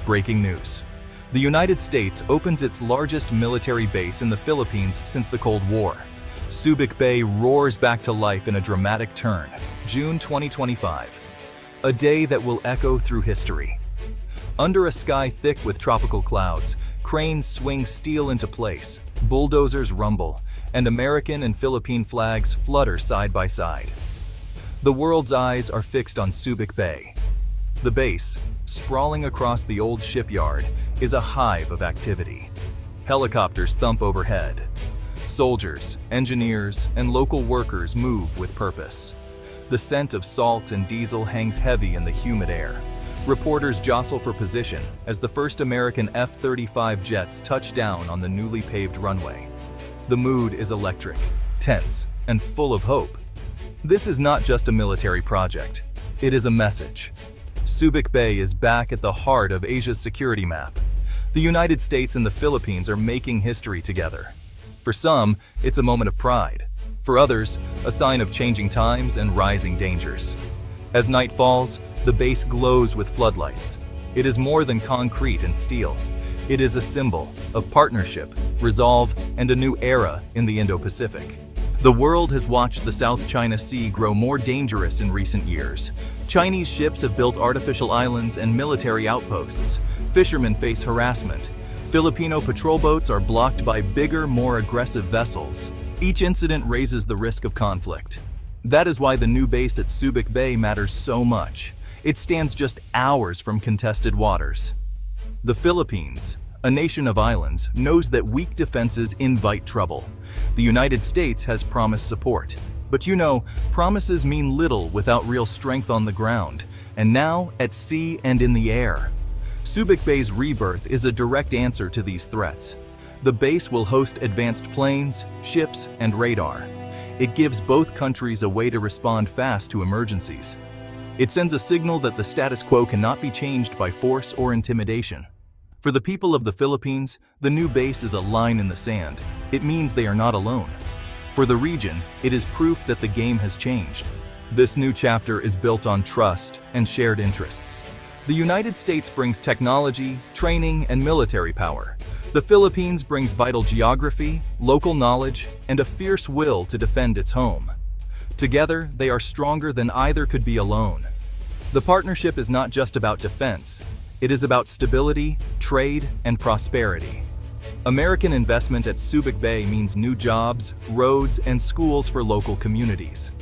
Breaking news. The United States opens its largest military base in the Philippines since the Cold War. Subic Bay roars back to life in a dramatic turn, June 2025. A day that will echo through history. Under a sky thick with tropical clouds, cranes swing steel into place, bulldozers rumble, and American and Philippine flags flutter side by side. The world's eyes are fixed on Subic Bay. The base, sprawling across the old shipyard, is a hive of activity. Helicopters thump overhead. Soldiers, engineers, and local workers move with purpose. The scent of salt and diesel hangs heavy in the humid air. Reporters jostle for position as the first American F-35 jets touch down on the newly paved runway. The mood is electric, tense, and full of hope. This is not just a military project. It is a message. Subic Bay is back at the heart of Asia's security map. The United States and the Philippines are making history together. For some, it's a moment of pride. For others, a sign of changing times and rising dangers. As night falls, the base glows with floodlights. It is more than concrete and steel. It is a symbol of partnership, resolve, and a new era in the Indo-Pacific. The world has watched the South China Sea grow more dangerous in recent years. Chinese ships have built artificial islands and military outposts. Fishermen face harassment. Filipino patrol boats are blocked by bigger, more aggressive vessels. Each incident raises the risk of conflict. That is why the new base at Subic Bay matters so much. It stands just hours from contested waters. The Philippines, a nation of islands, knows that weak defenses invite trouble. The United States has promised support. But you know, promises mean little without real strength on the ground, and now at sea and in the air. Subic Bay's rebirth is a direct answer to these threats. The base will host advanced planes, ships, and radar. It gives both countries a way to respond fast to emergencies. It sends a signal that the status quo cannot be changed by force or intimidation. For the people of the Philippines, the new base is a line in the sand. It means they are not alone. For the region, it is proof that the game has changed. This new chapter is built on trust and shared interests. The United States brings technology, training, and military power. The Philippines brings vital geography, local knowledge, and a fierce will to defend its home. Together, they are stronger than either could be alone. The partnership is not just about defense. It is about stability, trade, and prosperity. American investment at Subic Bay means new jobs, roads, and schools for local communities.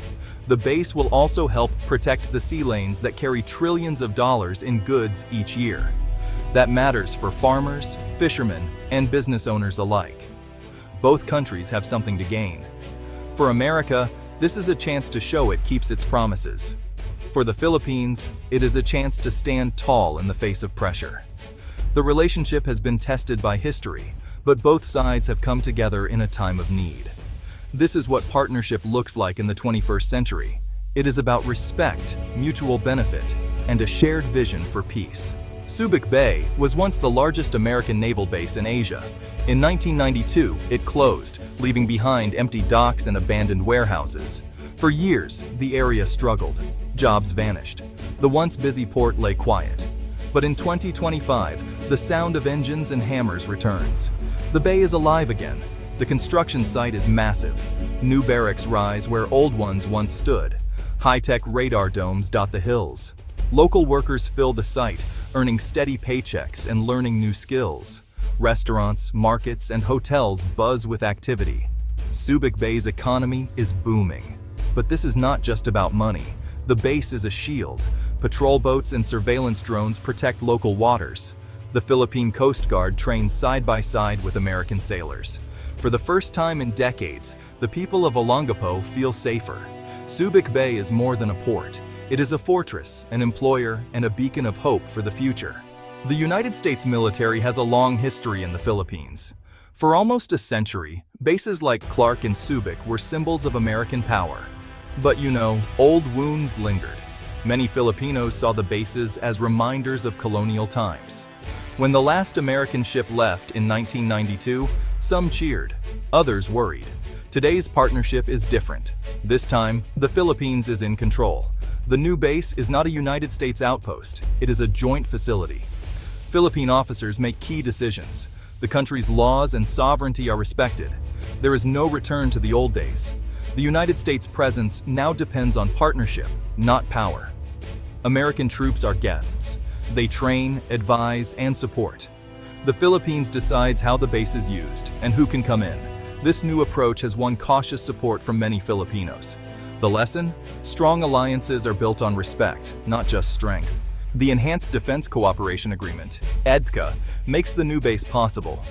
The base will also help protect the sea lanes that carry trillions of dollars in goods each year. That matters for farmers, fishermen, and business owners alike. Both countries have something to gain. For America, this is a chance to show it keeps its promises. For the Philippines, it is a chance to stand tall in the face of pressure. The relationship has been tested by history, but both sides have come together in a time of need. This is what partnership looks like in the 21st century. It is about respect, mutual benefit, and a shared vision for peace. Subic Bay was once the largest American naval base in Asia. In 1992, it closed, leaving behind empty docks and abandoned warehouses. For years, the area struggled. Jobs vanished. The once busy port lay quiet. But in 2025, the sound of engines and hammers returns. The bay is alive again. The construction site is massive. New barracks rise where old ones once stood. High-tech radar domes dot the hills. Local workers fill the site, earning steady paychecks and learning new skills. Restaurants, markets, and hotels buzz with activity. Subic Bay's economy is booming. But this is not just about money. The base is a shield. Patrol boats and surveillance drones protect local waters. The Philippine Coast Guard trains side by side with American sailors. For the first time in decades, the people of Olongapo feel safer. Subic Bay is more than a port. It is a fortress, an employer, and a beacon of hope for the future. The United States military has a long history in the Philippines. For almost a century, bases like Clark and Subic were symbols of American power. But you know, old wounds lingered. Many Filipinos saw the bases as reminders of colonial times. When the last American ship left in 1992, some cheered, others worried. Today's partnership is different. This time, the Philippines is in control. The new base is not a United States outpost, it is a joint facility. Philippine officers make key decisions. The country's laws and sovereignty are respected. There is no return to the old days. The United States' presence now depends on partnership, not power. American troops are guests. They train, advise, and support. The Philippines decides how the base is used and who can come in. This new approach has won cautious support from many Filipinos. The lesson? Strong alliances are built on respect, not just strength. The Enhanced Defense Cooperation Agreement, EDCA, makes the new base possible.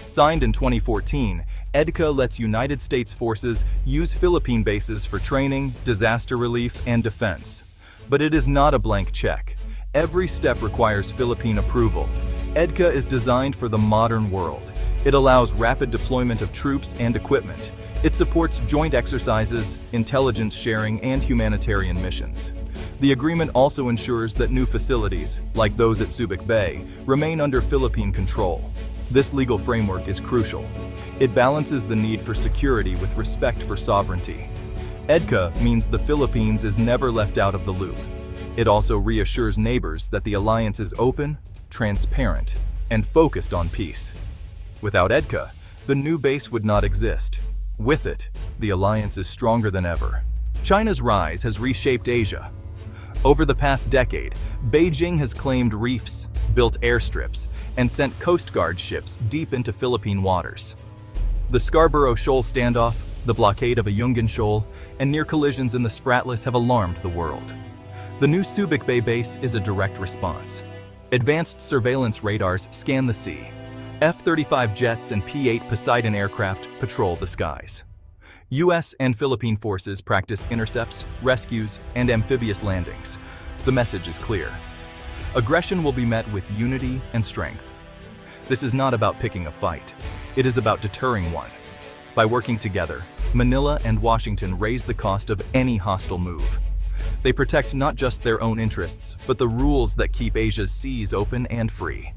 Signed in 2014, EDCA lets United States forces use Philippine bases for training, disaster relief, and defense. But it is not a blank check. Every step requires Philippine approval. EDCA is designed for the modern world. It allows rapid deployment of troops and equipment. It supports joint exercises, intelligence sharing, and humanitarian missions. The agreement also ensures that new facilities, like those at Subic Bay, remain under Philippine control. This legal framework is crucial. It balances the need for security with respect for sovereignty. EDCA means the Philippines is never left out of the loop. It also reassures neighbors that the alliance is open, transparent, and focused on peace. Without EDCA, the new base would not exist. With it, the alliance is stronger than ever. China's rise has reshaped Asia. Over the past decade, Beijing has claimed reefs, built airstrips, and sent Coast Guard ships deep into Philippine waters. The Scarborough Shoal standoff, the blockade of Ayungin Shoal, and near collisions in the Spratlys have alarmed the world. The new Subic Bay base is a direct response. Advanced surveillance radars scan the sea. F-35 jets and P-8 Poseidon aircraft patrol the skies. U.S. and Philippine forces practice intercepts, rescues, and amphibious landings. The message is clear. Aggression will be met with unity and strength. This is not about picking a fight. It is about deterring one. By working together, Manila and Washington raise the cost of any hostile move. They protect not just their own interests, but the rules that keep Asia's seas open and free.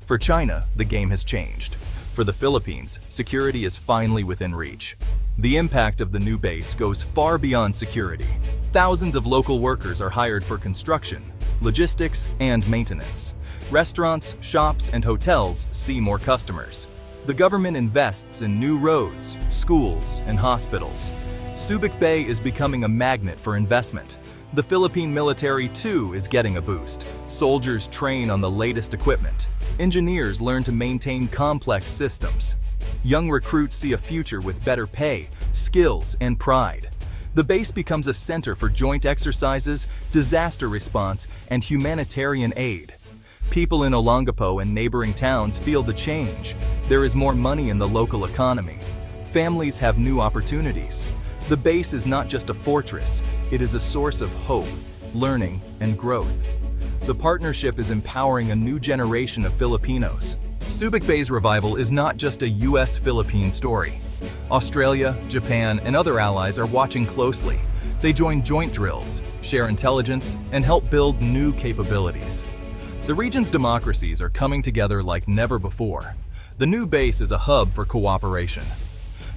For China, the game has changed. For the Philippines, security is finally within reach. The impact of the new base goes far beyond security. Thousands of local workers are hired for construction, logistics, and maintenance. Restaurants, shops, and hotels see more customers. The government invests in new roads, schools, and hospitals. Subic Bay is becoming a magnet for investment. The Philippine military, too, is getting a boost. Soldiers train on the latest equipment. Engineers learn to maintain complex systems. Young recruits see a future with better pay, skills, and pride. The base becomes a center for joint exercises, disaster response, and humanitarian aid. People in Olongapo and neighboring towns feel the change. There is more money in the local economy. Families have new opportunities. The base is not just a fortress, it is a source of hope, learning, and growth. The partnership is empowering a new generation of Filipinos. Subic Bay's revival is not just a US-Philippine story. Australia, Japan, and other allies are watching closely. They join joint drills, share intelligence, and help build new capabilities. The region's democracies are coming together like never before. The new base is a hub for cooperation.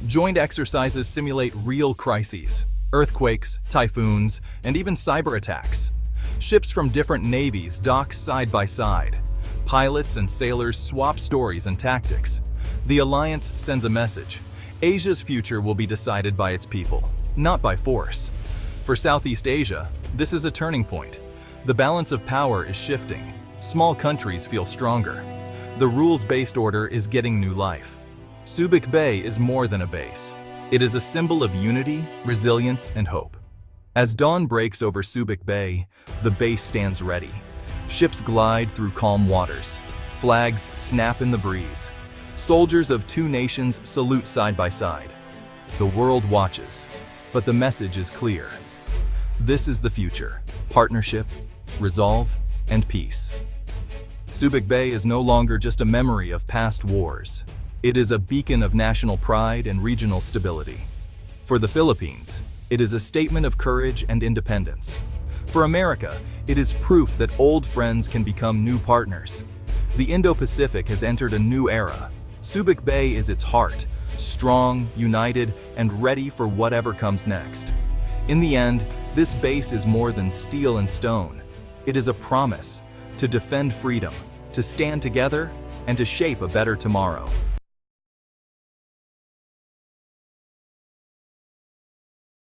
Joint exercises simulate real crises, earthquakes, typhoons, and even cyber attacks. Ships from different navies dock side by side. Pilots and sailors swap stories and tactics. The alliance sends a message. Asia's future will be decided by its people, not by force. For Southeast Asia, this is a turning point. The balance of power is shifting. Small countries feel stronger. The rules-based order is getting new life. Subic Bay is more than a base. It is a symbol of unity, resilience, and hope. As dawn breaks over Subic Bay, the base stands ready. Ships glide through calm waters. Flags snap in the breeze. Soldiers of two nations salute side by side. The world watches, but the message is clear. This is the future: partnership, resolve, and peace. Subic Bay is no longer just a memory of past wars. It is a beacon of national pride and regional stability. For the Philippines, it is a statement of courage and independence. For America, it is proof that old friends can become new partners. The Indo-Pacific has entered a new era. Subic Bay is its heart, strong, united, and ready for whatever comes next. In the end, this base is more than steel and stone. It is a promise to defend freedom, to stand together, and to shape a better tomorrow.